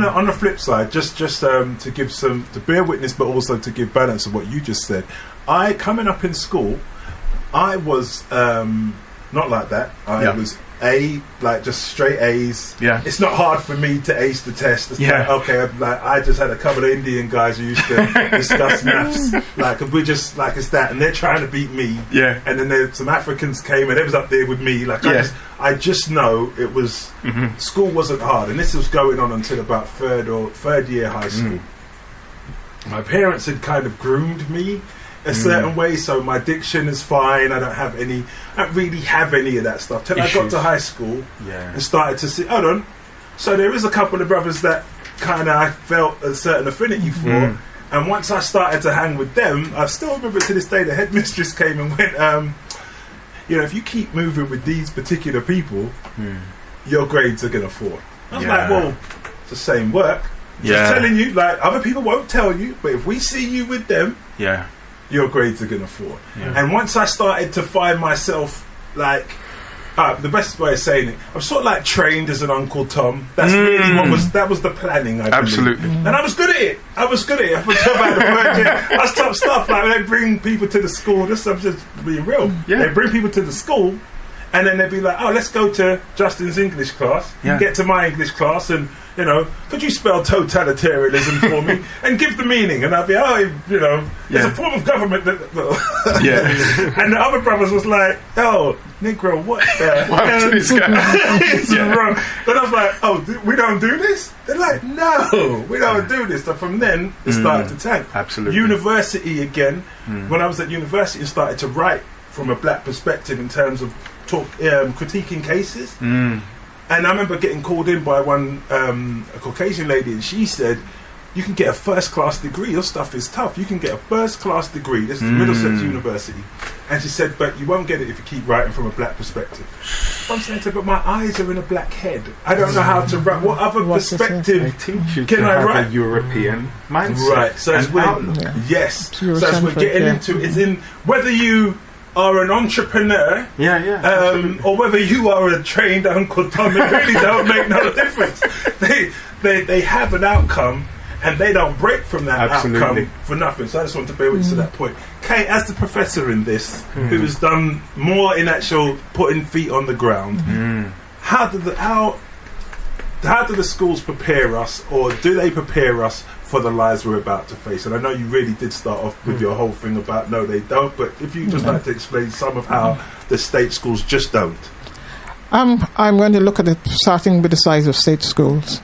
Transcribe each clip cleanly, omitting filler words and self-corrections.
on the flip side, just to give to bear witness, but also to give balance of what you just said. Coming up in school, I was not like that. I was just straight A's. Yeah. It's not hard for me to ace the test. It's I just had a couple of Indian guys who used to discuss maths. Like, we're just like it's that, and they're trying to beat me. Yeah. And then some Africans came and they was up there with me. Like, I just know it was school wasn't hard, and this was going on until about third year high school. My parents had kind of groomed me a certain way, so my diction is fine. I don't really have any of that stuff till I got to high school and started to see. Hold on, so there is a couple of brothers that kind of I felt a certain affinity for, and once I started to hang with them, I still remember to this day the headmistress came and went, if you keep moving with these particular people, your grades are gonna fall. I was like, well, it's the same work. Just telling you, like, other people won't tell you, but if we see you with them, your grades are gonna fall. And once I started to find myself, like, the best way of saying it, I'm sort of like trained as an Uncle Tom. That's really that was the planning. I believe. And I was good at it. Up until about the third year, that's top stuff. Like, they bring people to the school. This stuff's just being real. They bring people to the school, and then they'd be like, "Oh, let's go to Justin's English class. Get to my English class, and could you spell totalitarianism for me and give the meaning?" And I'd be, it's a form of government that. And the other brothers was like, "Oh, Negro, what the hell is wrong?" Then I was like, "Oh, we don't do this?" They're like, "No, we don't do this." So from then, it started to tank. Absolutely. University again. When I was at university, I started to write from a black perspective in terms of critiquing cases. And I remember getting called in by a Caucasian lady, and she said, "You can get a first-class degree. Your stuff is tough. You can get a first-class degree. This is Middlesex University." And she said, "But you won't get it if you keep writing from a black perspective." I'm saying to her, "But my eyes are in a black head. I don't know how to write. What other perspective can I write?" A European mindset. Right. So as we're getting into it's in whether you are an entrepreneur, or whether you are a trained Uncle Tom, it really don't make no difference. They have an outcome, and they don't break from that outcome for nothing. So I just want to bear witness to that point. Kate, as the professor in this, who has done more in actual putting feet on the ground, how do the schools prepare us, or do they prepare us for the lives we're about to face? And I know you really did start off with your whole thing about no, they don't, but if you just like to explain some of how the state schools just don't. I'm going to look at it starting with the size of state schools.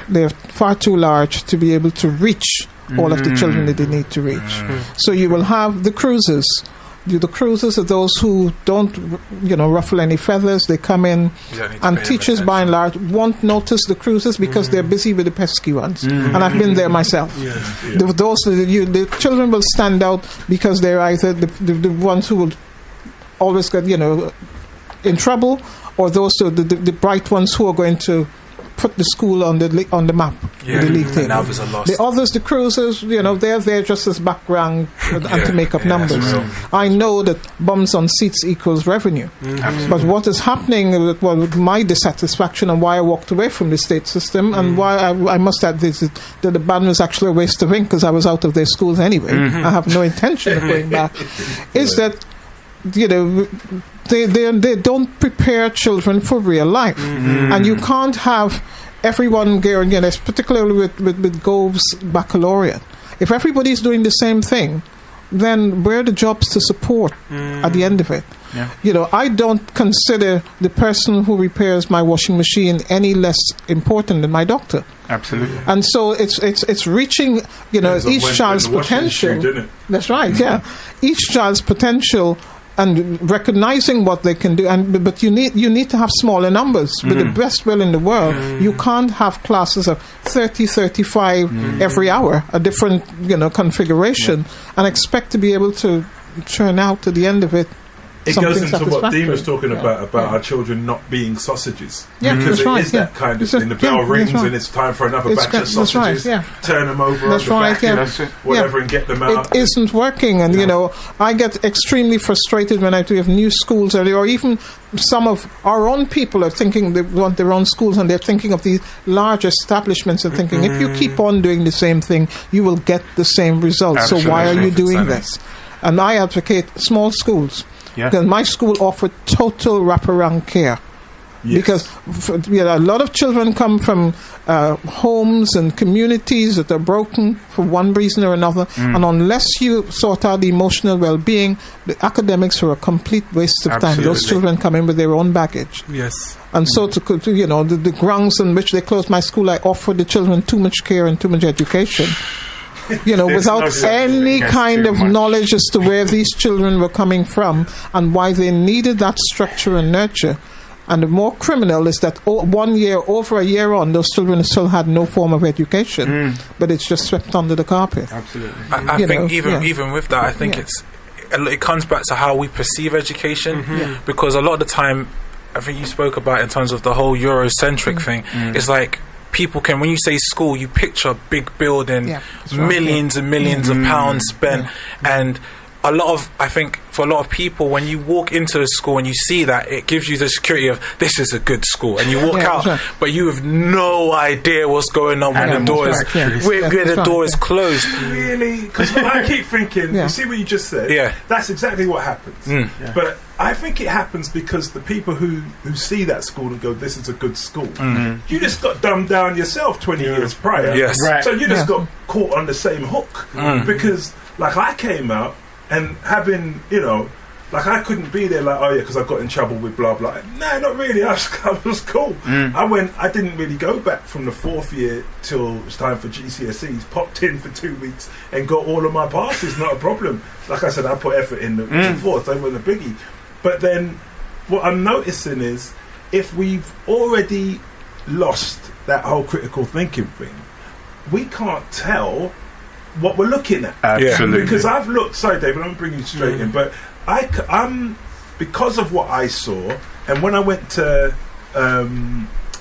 They're far too large to be able to reach all of the children that they need to reach. So you will have the cruisers. The cruisers are those who don't, ruffle any feathers. They come in, and teachers, by and large, won't notice the cruisers because they're busy with the pesky ones. And I've been there myself. The children will stand out because they're either the ones who will always get, in trouble, or those the bright ones who are going to put the school on the map, the league table. The others, the cruisers, they're there just as background and to make up numbers. I know that bums on seats equals revenue, but what is happening with my dissatisfaction and why I walked away from the state system and why I must add this, that the ban was actually a waste of ink because I was out of their schools anyway. I have no intention of going back. Is that they don't prepare children for real life, and you can't have everyone going. Particularly with Gove's baccalaureate. If everybody's doing the same thing, then where are the jobs to support at the end of it? I don't consider the person who repairs my washing machine any less important than my doctor. Absolutely. And so it's reaching each child's potential. That's right. Yeah, each child's potential. And recognizing what they can do, but you need to have smaller numbers. With the best will in the world, you can't have classes of 30, 35 every hour, a different configuration, and expect to be able to churn out to the end of it It something goes into what satisfactory. Dean was talking about our children not being sausages. Yeah, because that's right, it is that kind of thing. The bell rings and it's time for another batch of sausages. Turn them over on the back and whatever and get them out. It isn't working, and you know, I get extremely frustrated when I have new schools, or even some of our own people are thinking they want their own schools, and they're thinking of these large establishments and thinking, if you keep on doing the same thing, you will get the same results. So why are you doing this? And I advocate small schools. Because my school offered total wraparound care. Because a lot of children come from homes and communities that are broken for one reason or another, and unless you sort out the emotional well-being, the academics are a complete waste of time. Those children come in with their own baggage. And so to you know, the grounds on which they closed my school, I offered the children too much care and too much education. You know, without any kind of knowledge as to where these children were coming from and why they needed that structure and nurture. And the more criminal is that over a year on, those children still had no form of education, but it's just swept under the carpet. Absolutely. I think even with that, I think it comes back to how we perceive education, because a lot of the time, I think you spoke about in terms of the whole Eurocentric thing, it's like, people can, when you say school, you picture a big building, millions and millions of pounds spent, and a lot of, I think, for a lot of people, when you walk into a school and you see that, it gives you the security of, this is a good school, and you walk out, but you have no idea what's going on when the door is where the door is closed. Really? Because I keep thinking, you see what you just said? That's exactly what happens. But I think it happens because the people who see that school and go, this is a good school, you just got dumbed down yourself 20 years prior. So you just got caught on the same hook. Because, like, I came out and having, you know, like, I couldn't be there like, oh yeah, because I got in trouble with blah blah. No, not really. I was cool. I didn't really go back from the 4th year till it was time for GCSEs. Popped in for 2 weeks and got all of my passes. Not a problem. Like I said, I put effort in the 4th. They weren't a biggie. But then what I'm noticing is, if we've already lost that whole critical thinking thing, we can't tell what we're looking at. Absolutely. Because I've looked, sorry David, I'm bringing you straight in, but I'm because of what I saw, and when I went to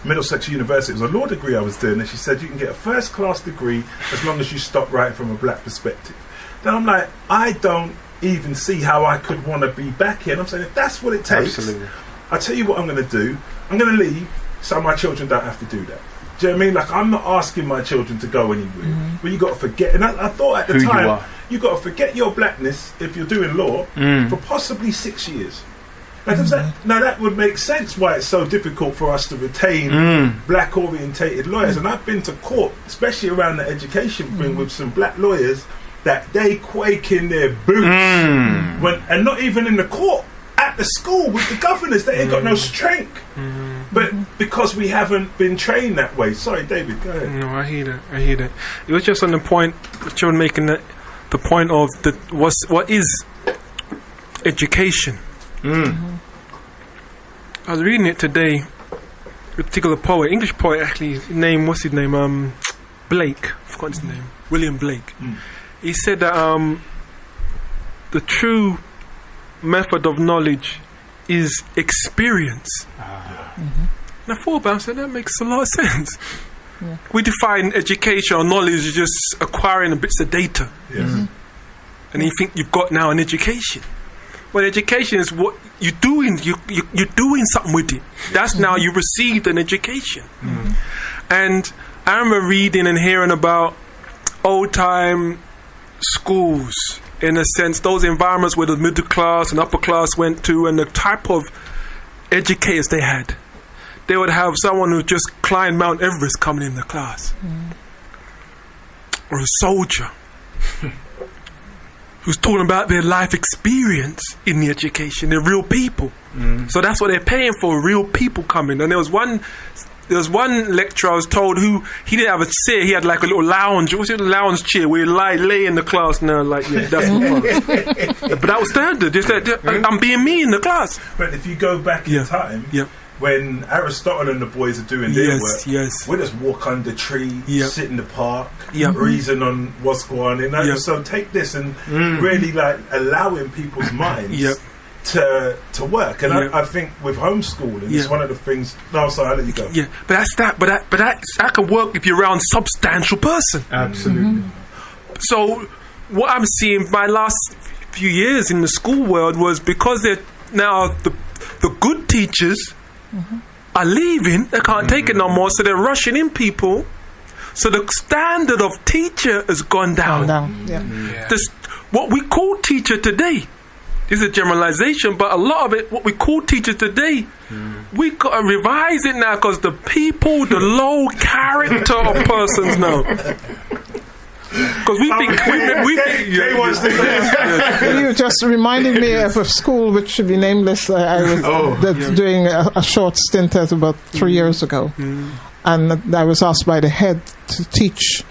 Middlesex University, it was a law degree I was doing, and she said you can get a first class degree as long as you stop writing from a black perspective. Then I'm like, I don't even see how I could want to be back here. And I'm saying, if that's what it takes, I'll tell you what I'm going to do. I'm going to leave so my children don't have to do that. Do you know what I mean? Like, I'm not asking my children to go anywhere, but you got to forget. And I thought at the time, you got to forget your blackness if you're doing law for possibly 6 years. Now that would make sense why it's so difficult for us to retain black orientated lawyers. And I've been to court, especially around the education thing, with some black lawyers that they quake in their boots and not even in the court, at the school with the governors. They ain't got no strength. But because we haven't been trained that way. Sorry, David, go ahead. No, I hear that. It was just on the point that you were making, the point of what is education. I was reading it today. A particular poet, English poet, actually, what's his name? Blake. I forgot his name. William Blake. He said that the true method of knowledge is experience. And I thought about it, so that makes a lot of sense. We define education or knowledge as just acquiring bits of data. And you think you've got now an education. Well, education is what you're doing. You're doing something with it. That's now you received an education. And I remember reading and hearing about old-time schools, in a sense, those environments where the middle class and upper class went to, and the type of educators they had. They would have someone who just climbed Mount Everest coming in the class, or a soldier who's talking about their life experience in the education. They're real people, so that's what they're paying for. Real people coming. And there was one lecturer I was told who he didn't have a chair. He had like a little lounge. What's it? A lounge chair where you lay in the class now. Like, yeah, that's what. But that was standard. Just I'm being me in the class. But if you go back in time, when Aristotle and the boys are doing their work, we just walk under trees, sit in the park, reason on what's going on. And so take this and really like allowing people's minds to work. And I think with homeschooling, it's one of the things. No, sorry, I'll let you go. Yeah, but that's that. But that can work if you're around a substantial person. Absolutely. So what I'm seeing my last few years in the school world was because they're now the good teachers are leaving. They can't take it no more, so they're rushing in people. So the standard of teacher has gone down. What we call teacher today, this is a generalization, but a lot of it, what we call teacher today, we got to revise it now because the people, the low character of persons now. Because we think you just reminded me of a school which should be nameless. I was doing a short stint at about 3 years ago, and I was asked by the head to teach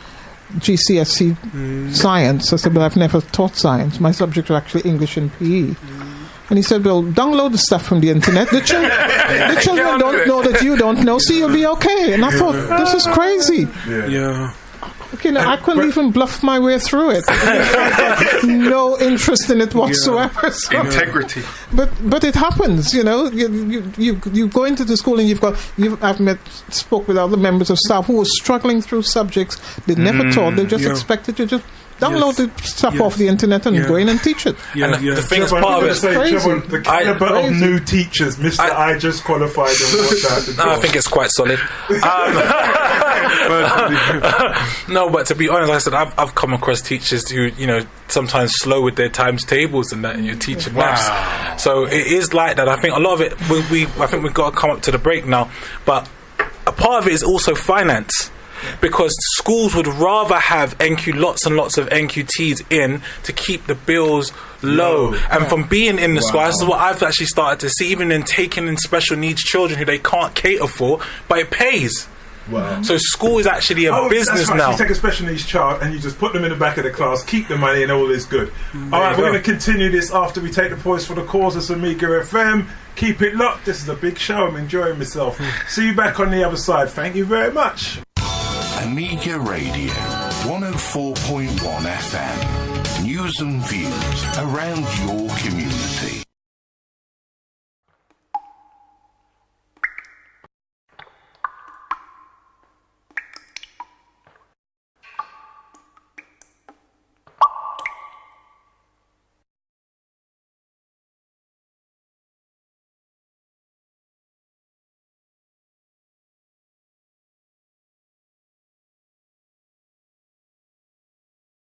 GCSE science. I said, "But I've never taught science. My subjects are actually English and PE." And he said, "Well, download the stuff from the internet. The children don't know that you don't know, so you'll be okay." And I thought, this is crazy. Yeah. You know, I couldn't even bluff my way through it. No interest in it whatsoever. So. Integrity. But it happens, you know. You go into the school and I've spoke with other members of staff who were struggling through subjects they never taught. They just expected to just download the stuff off the internet and go in and teach it. And the thing is, part of it, the caliber of new teachers, Mr. I just qualified and watched out the door. I think it's quite solid. No, but to be honest, like I said, I've come across teachers who, you know, sometimes slow with their times tables and that, and you're teaching maths. So it is like that. I think a lot of it, I think we've got to come up to the break now, but a part of it is also finance. Because schools would rather have lots and lots of NQTs in to keep the bills low. And from being in the school, this is what I've actually started to see, even in taking in special needs children who they can't cater for, but it pays. Wow. So school is actually a business now. You take a special needs child and you just put them in the back of the class, keep the money, and all is good. All right, we're going to continue this after we take the voice for the causes of Amiga FM. Keep it locked. This is a big show. I'm enjoying myself. See you back on the other side. Thank you very much. Amiga Radio 104.1 FM. News and views around your community.